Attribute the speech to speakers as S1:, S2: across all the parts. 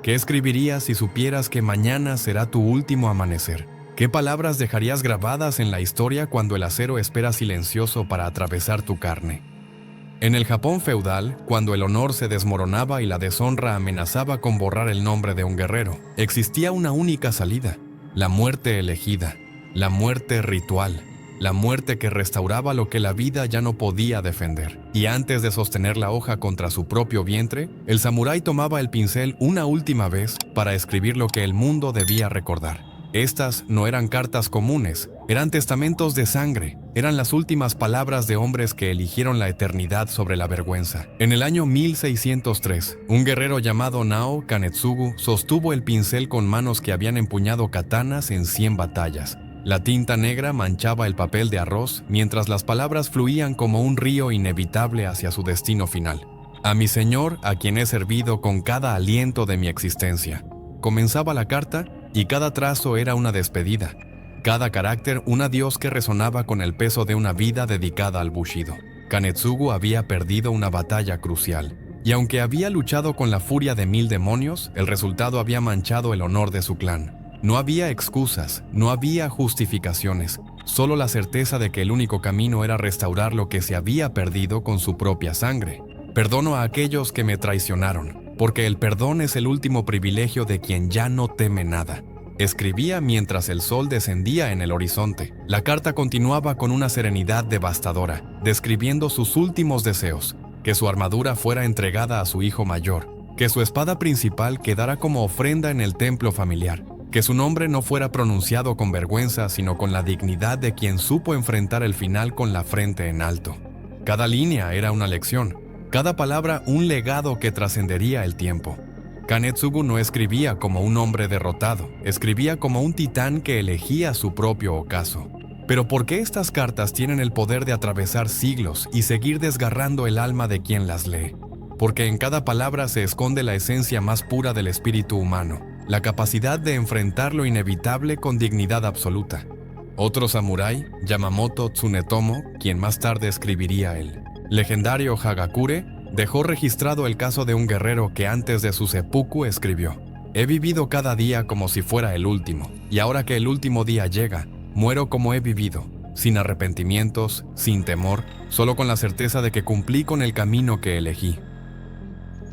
S1: ¿Qué escribirías si supieras que mañana será tu último amanecer? ¿Qué palabras dejarías grabadas en la historia cuando el acero espera silencioso para atravesar tu carne? En el Japón feudal, cuando el honor se desmoronaba y la deshonra amenazaba con borrar el nombre de un guerrero, existía una única salida: la muerte elegida, la muerte ritual, la muerte que restauraba lo que la vida ya no podía defender. Y antes de sostener la hoja contra su propio vientre, el samurái tomaba el pincel una última vez para escribir lo que el mundo debía recordar. Estas no eran cartas comunes, eran testamentos de sangre, eran las últimas palabras de hombres que eligieron la eternidad sobre la vergüenza. En el año 1603, un guerrero llamado Nao Kanetsugu sostuvo el pincel con manos que habían empuñado katanas en 100 batallas. La tinta negra manchaba el papel de arroz mientras las palabras fluían como un río inevitable hacia su destino final. A mi Señor, a quien he servido con cada aliento de mi existencia. Comenzaba la carta y cada trazo era una despedida. Cada carácter un adiós que resonaba con el peso de una vida dedicada al bushido. Kanetsugu había perdido una batalla crucial. Y aunque había luchado con la furia de 1000 demonios, el resultado había manchado el honor de su clan. No había excusas, no había justificaciones, solo la certeza de que el único camino era restaurar lo que se había perdido con su propia sangre. Perdono a aquellos que me traicionaron, porque el perdón es el último privilegio de quien ya no teme nada. Escribía mientras el sol descendía en el horizonte. La carta continuaba con una serenidad devastadora, describiendo sus últimos deseos: que su armadura fuera entregada a su hijo mayor, que su espada principal quedara como ofrenda en el templo familiar, que su nombre no fuera pronunciado con vergüenza, sino con la dignidad de quien supo enfrentar el final con la frente en alto. Cada línea era una lección, cada palabra un legado que trascendería el tiempo. Kanetsugu no escribía como un hombre derrotado, escribía como un titán que elegía su propio ocaso. Pero ¿por qué estas cartas tienen el poder de atravesar siglos y seguir desgarrando el alma de quien las lee? Porque en cada palabra se esconde la esencia más pura del espíritu humano, la capacidad de enfrentar lo inevitable con dignidad absoluta. Otro samurái, Yamamoto Tsunetomo, quien más tarde escribiría el legendario Hagakure, dejó registrado el caso de un guerrero que antes de su seppuku escribió: «He vivido cada día como si fuera el último, y ahora que el último día llega, muero como he vivido, sin arrepentimientos, sin temor, solo con la certeza de que cumplí con el camino que elegí».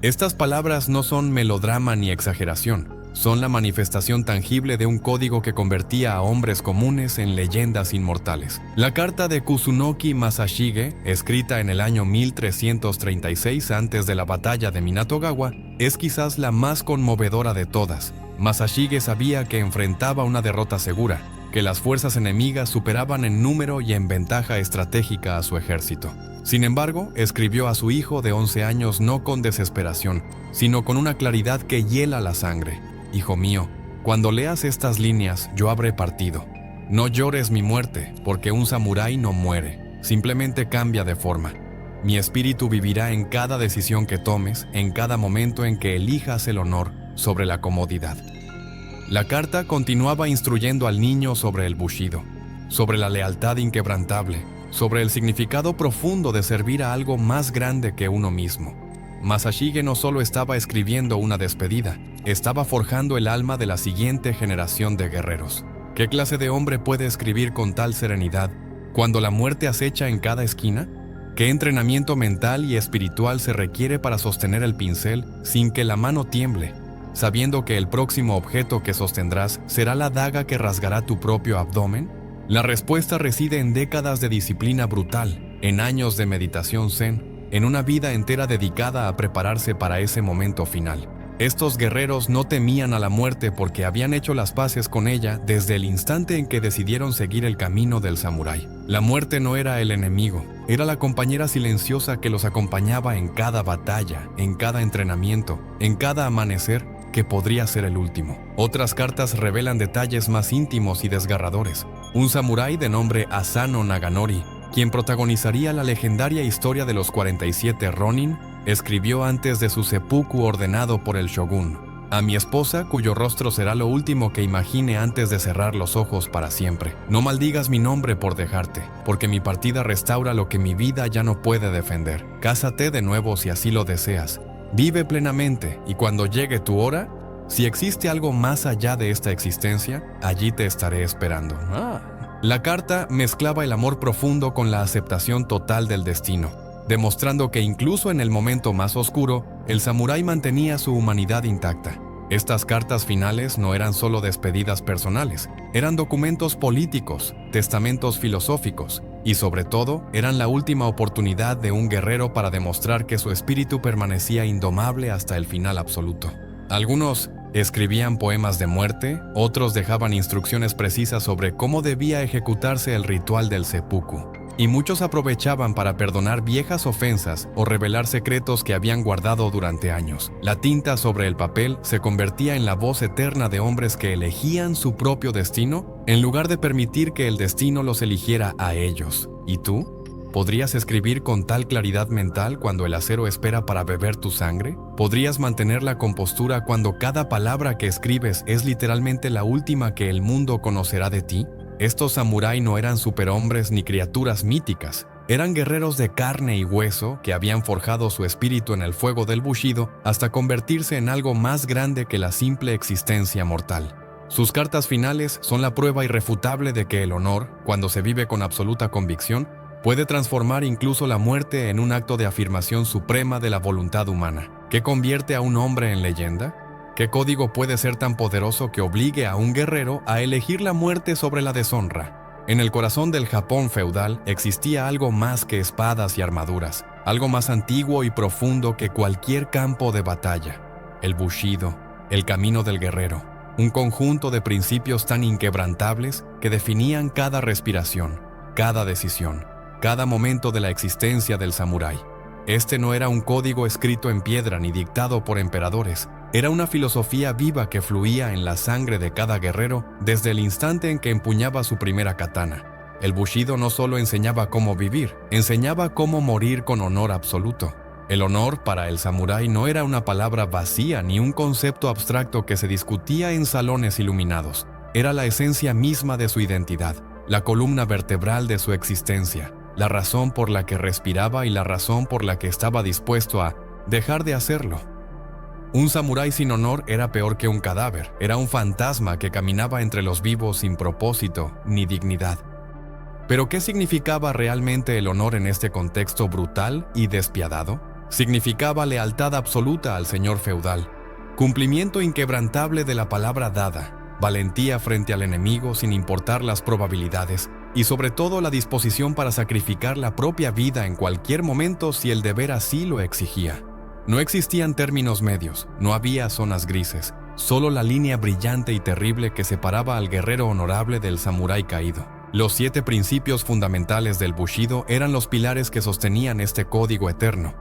S1: Estas palabras no son melodrama ni exageración, son la manifestación tangible de un código que convertía a hombres comunes en leyendas inmortales. La carta de Kusunoki Masashige, escrita en el año 1336 antes de la batalla de Minatogawa, es quizás la más conmovedora de todas. Masashige sabía que enfrentaba una derrota segura, que las fuerzas enemigas superaban en número y en ventaja estratégica a su ejército. Sin embargo, escribió a su hijo de 11 años no con desesperación, sino con una claridad que hiela la sangre: «Hijo mío, cuando leas estas líneas, yo habré partido. No llores mi muerte, porque un samurái no muere, simplemente cambia de forma. Mi espíritu vivirá en cada decisión que tomes, en cada momento en que elijas el honor sobre la comodidad». La carta continuaba instruyendo al niño sobre el bushido, sobre la lealtad inquebrantable, sobre el significado profundo de servir a algo más grande que uno mismo. Masashige no solo estaba escribiendo una despedida, estaba forjando el alma de la siguiente generación de guerreros. ¿Qué clase de hombre puede escribir con tal serenidad cuando la muerte acecha en cada esquina? ¿Qué entrenamiento mental y espiritual se requiere para sostener el pincel sin que la mano tiemble, sabiendo que el próximo objeto que sostendrás será la daga que rasgará tu propio abdomen? La respuesta reside en décadas de disciplina brutal, en años de meditación zen, en una vida entera dedicada a prepararse para ese momento final. Estos guerreros no temían a la muerte porque habían hecho las paces con ella desde el instante en que decidieron seguir el camino del samurái. La muerte no era el enemigo, era la compañera silenciosa que los acompañaba en cada batalla, en cada entrenamiento, en cada amanecer que podría ser el último. Otras cartas revelan detalles más íntimos y desgarradores. Un samurái de nombre Asano Naganori, quien protagonizaría la legendaria historia de los 47 Ronin, escribió antes de su seppuku ordenado por el shogun: «A mi esposa, cuyo rostro será lo último que imagine antes de cerrar los ojos para siempre. No maldigas mi nombre por dejarte, porque mi partida restaura lo que mi vida ya no puede defender. Cásate de nuevo si así lo deseas. Vive plenamente, y cuando llegue tu hora, Si existe algo más allá de esta existencia, allí te estaré esperando. La carta mezclaba el amor profundo con la aceptación total del destino, demostrando que incluso en el momento más oscuro, el samurái mantenía su humanidad intacta. Estas cartas finales no eran solo despedidas personales, eran documentos políticos, testamentos filosóficos y, sobre todo, eran la última oportunidad de un guerrero para demostrar que su espíritu permanecía indomable hasta el final absoluto. Algunos escribían poemas de muerte, otros dejaban instrucciones precisas sobre cómo debía ejecutarse el ritual del seppuku. Y muchos aprovechaban para perdonar viejas ofensas o revelar secretos que habían guardado durante años. La tinta sobre el papel se convertía en la voz eterna de hombres que elegían su propio destino en lugar de permitir que el destino los eligiera a ellos. ¿Y tú? ¿Podrías escribir con tal claridad mental cuando el acero espera para beber tu sangre? ¿Podrías mantener la compostura cuando cada palabra que escribes es literalmente la última que el mundo conocerá de ti? Estos samurái no eran superhombres ni criaturas míticas, eran guerreros de carne y hueso que habían forjado su espíritu en el fuego del bushido hasta convertirse en algo más grande que la simple existencia mortal. Sus cartas finales son la prueba irrefutable de que el honor, cuando se vive con absoluta convicción, puede transformar incluso la muerte en un acto de afirmación suprema de la voluntad humana. ¿Qué convierte a un hombre en leyenda? ¿Qué código puede ser tan poderoso que obligue a un guerrero a elegir la muerte sobre la deshonra? En el corazón del Japón feudal existía algo más que espadas y armaduras, algo más antiguo y profundo que cualquier campo de batalla. El bushido, el camino del guerrero, un conjunto de principios tan inquebrantables que definían cada respiración, cada decisión, cada momento de la existencia del samurái. Este no era un código escrito en piedra ni dictado por emperadores. Era una filosofía viva que fluía en la sangre de cada guerrero desde el instante en que empuñaba su primera katana. El bushido no solo enseñaba cómo vivir, enseñaba cómo morir con honor absoluto. El honor para el samurái no era una palabra vacía ni un concepto abstracto que se discutía en salones iluminados. Era la esencia misma de su identidad, la columna vertebral de su existencia, la razón por la que respiraba y la razón por la que estaba dispuesto a dejar de hacerlo. Un samurái sin honor era peor que un cadáver, era un fantasma que caminaba entre los vivos sin propósito ni dignidad. ¿Pero qué significaba realmente el honor en este contexto brutal y despiadado? Significaba lealtad absoluta al señor feudal, cumplimiento inquebrantable de la palabra dada, valentía frente al enemigo sin importar las probabilidades, y sobre todo la disposición para sacrificar la propia vida en cualquier momento si el deber así lo exigía. No existían términos medios, no había zonas grises, solo la línea brillante y terrible que separaba al guerrero honorable del samurái caído. Los 7 principios fundamentales del bushido eran los pilares que sostenían este código eterno.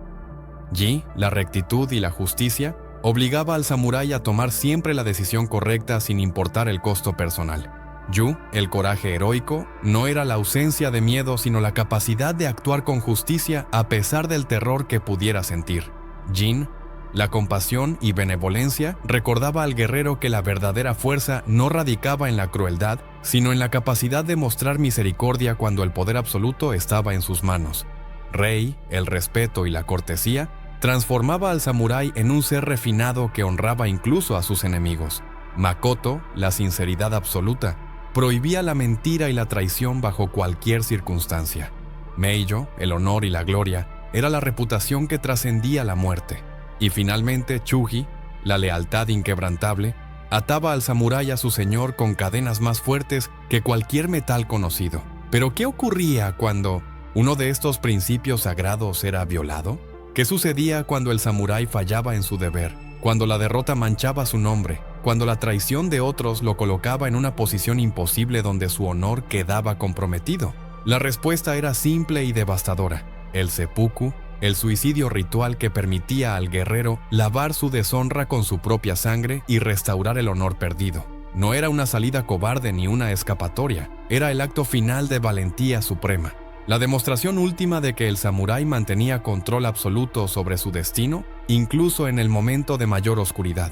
S1: Ji, la rectitud y la justicia, obligaba al samurái a tomar siempre la decisión correcta sin importar el costo personal. Yu, el coraje heroico, no era la ausencia de miedo sino la capacidad de actuar con justicia a pesar del terror que pudiera sentir. Jin, la compasión y benevolencia, recordaba al guerrero que la verdadera fuerza no radicaba en la crueldad, sino en la capacidad de mostrar misericordia cuando el poder absoluto estaba en sus manos. Rei, el respeto y la cortesía, transformaba al samurái en un ser refinado que honraba incluso a sus enemigos. Makoto, la sinceridad absoluta, prohibía la mentira y la traición bajo cualquier circunstancia. Meijo, el honor y la gloria, era la reputación que trascendía la muerte. Y finalmente Chuji, la lealtad inquebrantable, ataba al samurái a su señor con cadenas más fuertes que cualquier metal conocido. ¿Pero qué ocurría cuando uno de estos principios sagrados era violado? ¿Qué sucedía cuando el samurái fallaba en su deber? Cuando la derrota manchaba su nombre, cuando la traición de otros lo colocaba en una posición imposible donde su honor quedaba comprometido. La respuesta era simple y devastadora: el seppuku, el suicidio ritual que permitía al guerrero lavar su deshonra con su propia sangre y restaurar el honor perdido. No era una salida cobarde ni una escapatoria, era el acto final de valentía suprema. La demostración última de que el samurái mantenía control absoluto sobre su destino, incluso en el momento de mayor oscuridad.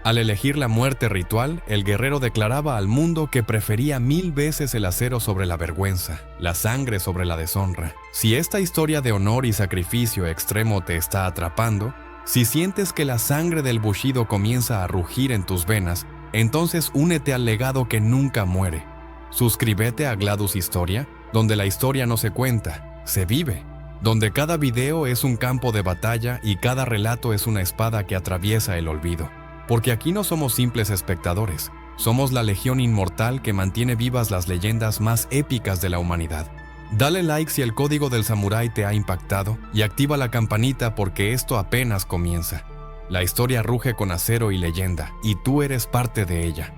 S1: Al elegir la muerte ritual, el guerrero declaraba al mundo que prefería 1000 veces el acero sobre la vergüenza, la sangre sobre la deshonra. Si esta historia de honor y sacrificio extremo te está atrapando, Si sientes que la sangre del bushido comienza a rugir en tus venas, entonces únete al legado que nunca muere. Suscríbete a GLaDOS Historia, donde la historia no se cuenta, se vive. Donde cada video es un campo de batalla y cada relato es una espada que atraviesa el olvido. Porque aquí no somos simples espectadores, somos la legión inmortal que mantiene vivas las leyendas más épicas de la humanidad. Dale like si el código del samurái te ha impactado y activa la campanita porque esto apenas comienza. La historia ruge con acero y leyenda, y tú eres parte de ella.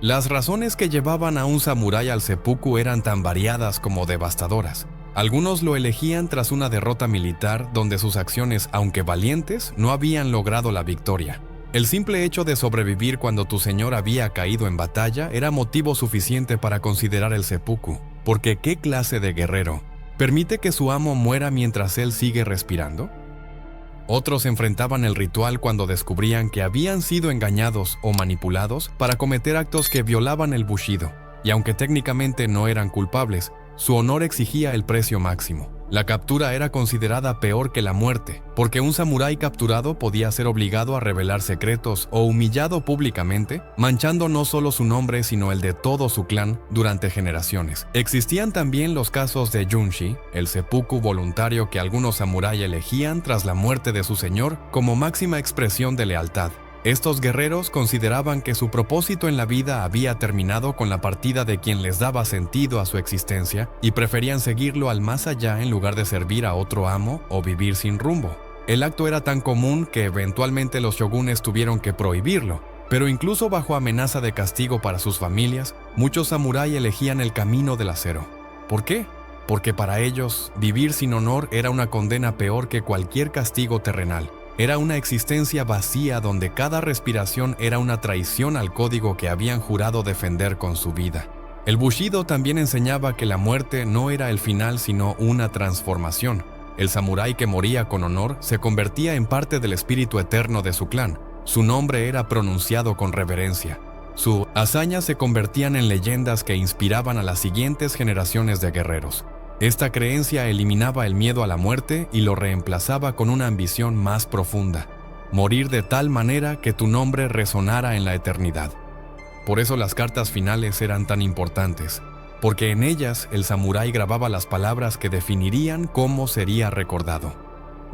S1: Las razones que llevaban a un samurái al seppuku eran tan variadas como devastadoras. Algunos lo elegían tras una derrota militar donde sus acciones, aunque valientes, no habían logrado la victoria. El simple hecho de sobrevivir cuando tu señor había caído en batalla era motivo suficiente para considerar el seppuku. Porque ¿qué clase de guerrero permite que su amo muera mientras él sigue respirando? Otros enfrentaban el ritual cuando descubrían que habían sido engañados o manipulados para cometer actos que violaban el bushido, y aunque técnicamente no eran culpables, su honor exigía el precio máximo. La captura era considerada peor que la muerte, porque un samurái capturado podía ser obligado a revelar secretos o humillado públicamente, manchando no solo su nombre sino el de todo su clan durante generaciones. Existían también los casos de junshi, el seppuku voluntario que algunos samuráis elegían tras la muerte de su señor como máxima expresión de lealtad. Estos guerreros consideraban que su propósito en la vida había terminado con la partida de quien les daba sentido a su existencia y preferían seguirlo al más allá en lugar de servir a otro amo o vivir sin rumbo. El acto era tan común que eventualmente los shogunes tuvieron que prohibirlo, pero incluso bajo amenaza de castigo para sus familias, muchos samuráis elegían el camino del acero. ¿Por qué? Porque para ellos, vivir sin honor era una condena peor que cualquier castigo terrenal. Era una existencia vacía donde cada respiración era una traición al código que habían jurado defender con su vida. El bushido también enseñaba que la muerte no era el final sino una transformación. El samurái que moría con honor se convertía en parte del espíritu eterno de su clan. Su nombre era pronunciado con reverencia. Sus hazañas se convertían en leyendas que inspiraban a las siguientes generaciones de guerreros. Esta creencia eliminaba el miedo a la muerte y lo reemplazaba con una ambición más profunda: morir de tal manera que tu nombre resonara en la eternidad. Por eso las cartas finales eran tan importantes, porque en ellas el samurái grababa las palabras que definirían cómo sería recordado.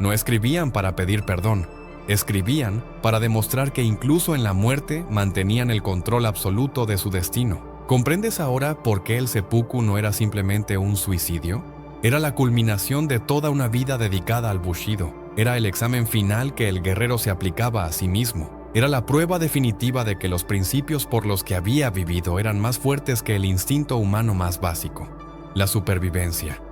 S1: No escribían para pedir perdón, escribían para demostrar que incluso en la muerte mantenían el control absoluto de su destino. ¿Comprendes ahora por qué el seppuku no era simplemente un suicidio? Era la culminación de toda una vida dedicada al bushido. Era el examen final que el guerrero se aplicaba a sí mismo. Era la prueba definitiva de que los principios por los que había vivido eran más fuertes que el instinto humano más básico: la supervivencia.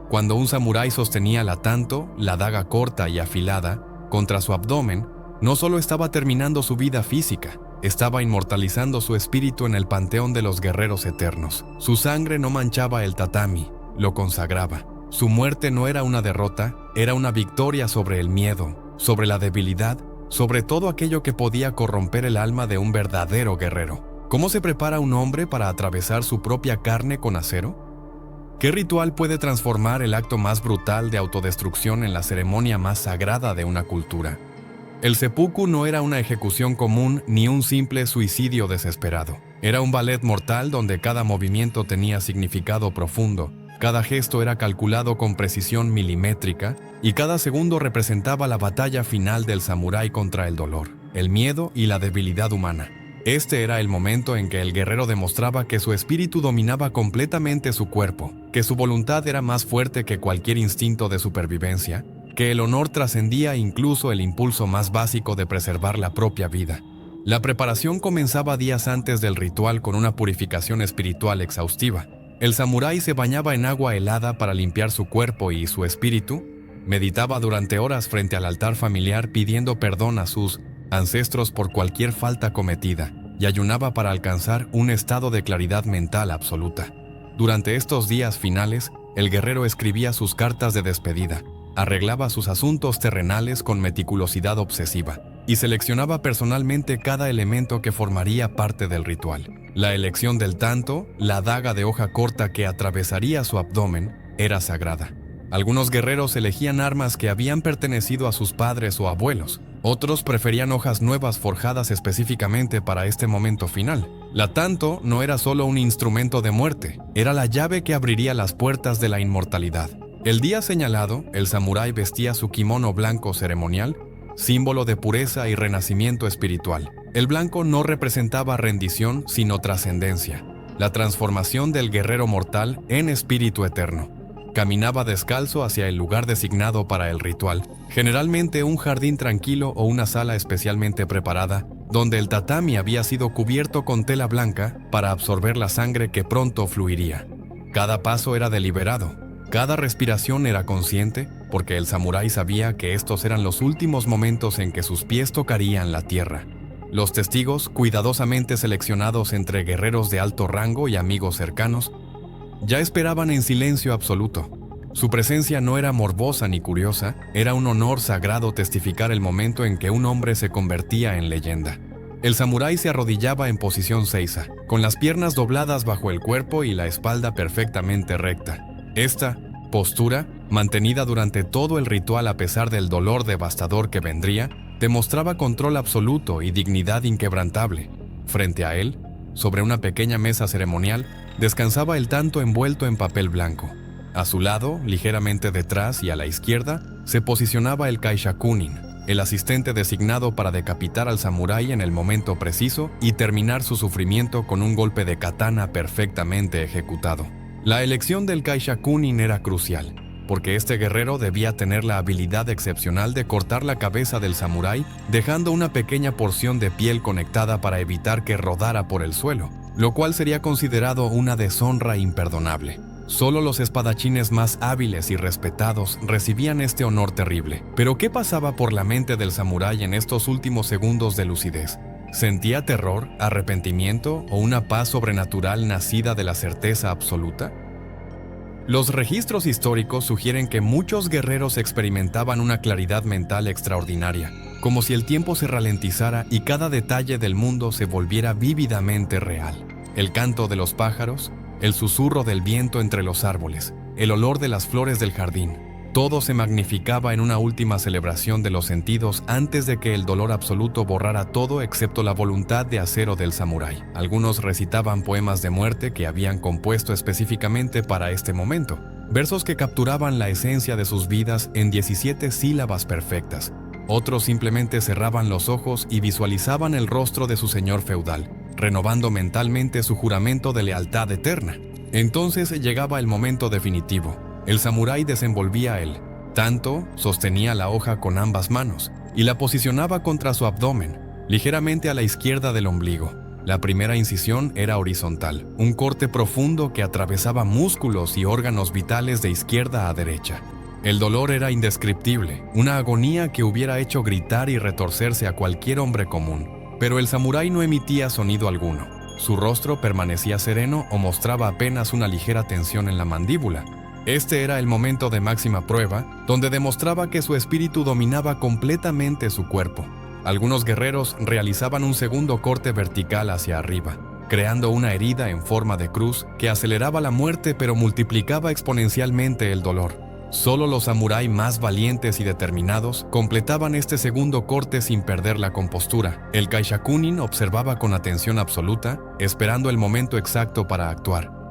S1: Cuando un samurái sostenía la tanto, la daga corta y afilada, contra su abdomen, no solo estaba terminando su vida física, estaba inmortalizando su espíritu en el panteón de los guerreros eternos. Su sangre no manchaba el tatami, lo consagraba. Su muerte no era una derrota, era una victoria sobre el miedo, sobre la debilidad, sobre todo aquello que podía corromper el alma de un verdadero guerrero. ¿Cómo se prepara un hombre para atravesar su propia carne con acero? ¿Qué ritual puede transformar el acto más brutal de autodestrucción en la ceremonia más sagrada de una cultura? El seppuku no era una ejecución común ni un simple suicidio desesperado. Era un ballet mortal donde cada movimiento tenía significado profundo, cada gesto era calculado con precisión milimétrica y cada segundo representaba la batalla final del samurái contra el dolor, el miedo y la debilidad humana. Este era el momento en que el guerrero demostraba que su espíritu dominaba completamente su cuerpo, que su voluntad era más fuerte que cualquier instinto de supervivencia, que el honor trascendía incluso el impulso más básico de preservar la propia vida. La preparación comenzaba días antes del ritual con una purificación espiritual exhaustiva. El samurái se bañaba en agua helada para limpiar su cuerpo y su espíritu, meditaba durante horas frente al altar familiar pidiendo perdón a sus ancestros por cualquier falta cometida, y ayunaba para alcanzar un estado de claridad mental absoluta. Durante estos días finales, el guerrero escribía sus cartas de despedida, arreglaba sus asuntos terrenales con meticulosidad obsesiva y seleccionaba personalmente cada elemento que formaría parte del ritual. La elección del tanto, la daga de hoja corta que atravesaría su abdomen, era sagrada. Algunos guerreros elegían armas que habían pertenecido a sus padres o abuelos. Otros preferían hojas nuevas forjadas específicamente para este momento final. La tanto no era solo un instrumento de muerte, era la llave que abriría las puertas de la inmortalidad. El día señalado, el samurái vestía su kimono blanco ceremonial, símbolo de pureza y renacimiento espiritual. El blanco no representaba rendición, sino trascendencia, la transformación del guerrero mortal en espíritu eterno. Caminaba descalzo hacia el lugar designado para el ritual, generalmente un jardín tranquilo o una sala especialmente preparada, donde el tatami había sido cubierto con tela blanca para absorber la sangre que pronto fluiría. Cada paso era deliberado, cada respiración era consciente, porque el samurái sabía que estos eran los últimos momentos en que sus pies tocarían la tierra. Los testigos, cuidadosamente seleccionados entre guerreros de alto rango y amigos cercanos, ya esperaban en silencio absoluto. Su presencia no era morbosa ni curiosa, era un honor sagrado testificar el momento en que un hombre se convertía en leyenda. El samurái se arrodillaba en posición seiza, con las piernas dobladas bajo el cuerpo y la espalda perfectamente recta. Esta postura, mantenida durante todo el ritual a pesar del dolor devastador que vendría, demostraba control absoluto y dignidad inquebrantable. Frente a él, sobre una pequeña mesa ceremonial, descansaba el tanto envuelto en papel blanco. A su lado, ligeramente detrás y a la izquierda, se posicionaba el kaishakunin, el asistente designado para decapitar al samurái en el momento preciso y terminar su sufrimiento con un golpe de katana perfectamente ejecutado. La elección del kaishakunin era crucial, porque este guerrero debía tener la habilidad excepcional de cortar la cabeza del samurái, dejando una pequeña porción de piel conectada para evitar que rodara por el suelo, lo cual sería considerado una deshonra imperdonable. Solo los espadachines más hábiles y respetados recibían este honor terrible. Pero ¿qué pasaba por la mente del samurái en estos últimos segundos de lucidez? ¿Sentía terror, arrepentimiento o una paz sobrenatural nacida de la certeza absoluta? Los registros históricos sugieren que muchos guerreros experimentaban una claridad mental extraordinaria, como si el tiempo se ralentizara y cada detalle del mundo se volviera vívidamente real. El canto de los pájaros, el susurro del viento entre los árboles, el olor de las flores del jardín, todo se magnificaba en una última celebración de los sentidos antes de que el dolor absoluto borrara todo excepto la voluntad de acero del samurái. Algunos recitaban poemas de muerte que habían compuesto específicamente para este momento, versos que capturaban la esencia de sus vidas en 17 sílabas perfectas. Otros simplemente cerraban los ojos y visualizaban el rostro de su señor feudal, renovando mentalmente su juramento de lealtad eterna. Entonces llegaba el momento definitivo. El samurái desenvolvía el tanto, sostenía la hoja con ambas manos y la posicionaba contra su abdomen, ligeramente a la izquierda del ombligo. La primera incisión era horizontal, un corte profundo que atravesaba músculos y órganos vitales de izquierda a derecha. El dolor era indescriptible, una agonía que hubiera hecho gritar y retorcerse a cualquier hombre común. Pero el samurái no emitía sonido alguno. Su rostro permanecía sereno o mostraba apenas una ligera tensión en la mandíbula. Este era el momento de máxima prueba, donde demostraba que su espíritu dominaba completamente su cuerpo. Algunos guerreros realizaban un segundo corte vertical hacia arriba, creando una herida en forma de cruz que aceleraba la muerte pero multiplicaba exponencialmente el dolor. Solo los samurái más valientes y determinados completaban este segundo corte sin perder la compostura. El kaishakunin observaba con atención absoluta, esperando el momento exacto para actuar.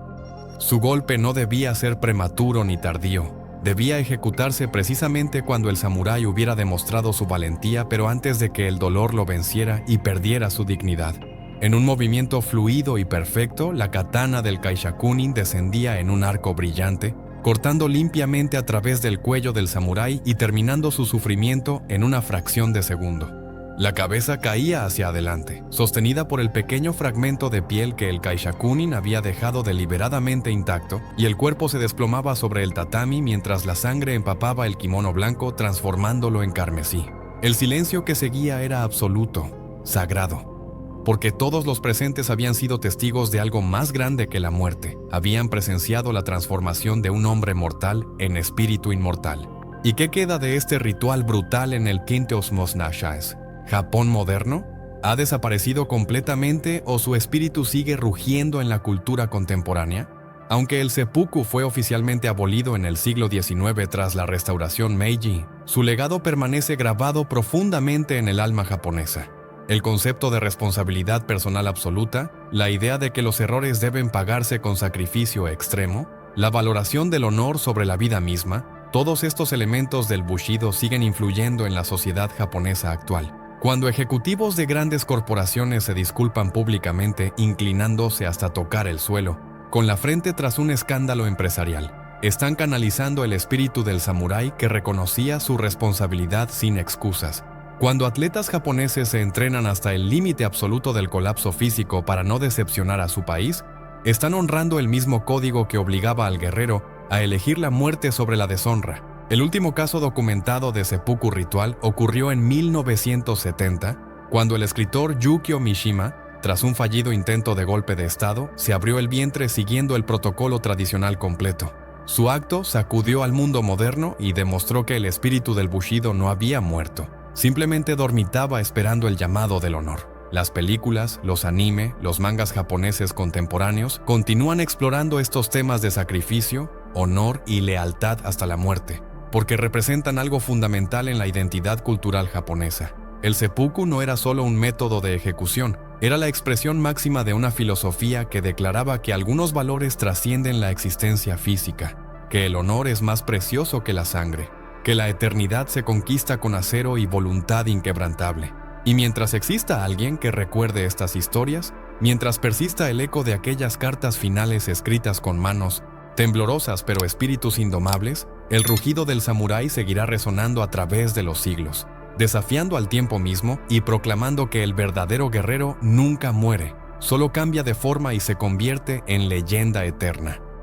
S1: Su golpe no debía ser prematuro ni tardío. Debía ejecutarse precisamente cuando el samurái hubiera demostrado su valentía, pero antes de que el dolor lo venciera y perdiera su dignidad. En un movimiento fluido y perfecto, la katana del kaishakunin descendía en un arco brillante, cortando limpiamente a través del cuello del samurái y terminando su sufrimiento en una fracción de segundo. La cabeza caía hacia adelante, sostenida por el pequeño fragmento de piel que el kaishakunin había dejado deliberadamente intacto, y el cuerpo se desplomaba sobre el tatami mientras la sangre empapaba el kimono blanco, transformándolo en carmesí. El silencio que seguía era absoluto, sagrado, porque todos los presentes habían sido testigos de algo más grande que la muerte. Habían presenciado la transformación de un hombre mortal en espíritu inmortal. ¿Y qué queda de este ritual brutal en el Kinteosmos Nashas? ¿Japón moderno? ¿Ha desaparecido completamente o su espíritu sigue rugiendo en la cultura contemporánea? Aunque el seppuku fue oficialmente abolido en el siglo XIX tras la restauración Meiji, su legado permanece grabado profundamente en el alma japonesa. El concepto de responsabilidad personal absoluta, la idea de que los errores deben pagarse con sacrificio extremo, la valoración del honor sobre la vida misma, todos estos elementos del Bushido siguen influyendo en la sociedad japonesa actual. Cuando ejecutivos de grandes corporaciones se disculpan públicamente inclinándose hasta tocar el suelo, con la frente tras un escándalo empresarial, están canalizando el espíritu del samurái que reconocía su responsabilidad sin excusas. Cuando atletas japoneses se entrenan hasta el límite absoluto del colapso físico para no decepcionar a su país, están honrando el mismo código que obligaba al guerrero a elegir la muerte sobre la deshonra. El último caso documentado de seppuku ritual ocurrió en 1970, cuando el escritor Yukio Mishima, tras un fallido intento de golpe de estado, se abrió el vientre siguiendo el protocolo tradicional completo. Su acto sacudió al mundo moderno y demostró que el espíritu del Bushido no había muerto, simplemente dormitaba esperando el llamado del honor. Las películas, los anime, los mangas japoneses contemporáneos continúan explorando estos temas de sacrificio, honor y lealtad hasta la muerte, porque representan algo fundamental en la identidad cultural japonesa. El seppuku no era solo un método de ejecución, era la expresión máxima de una filosofía que declaraba que algunos valores trascienden la existencia física, que el honor es más precioso que la sangre, que la eternidad se conquista con acero y voluntad inquebrantable. Y mientras exista alguien que recuerde estas historias, mientras persista el eco de aquellas cartas finales escritas con manos, temblorosas pero espíritus indomables, el rugido del samurái seguirá resonando a través de los siglos, desafiando al tiempo mismo y proclamando que el verdadero guerrero nunca muere, solo cambia de forma y se convierte en leyenda eterna.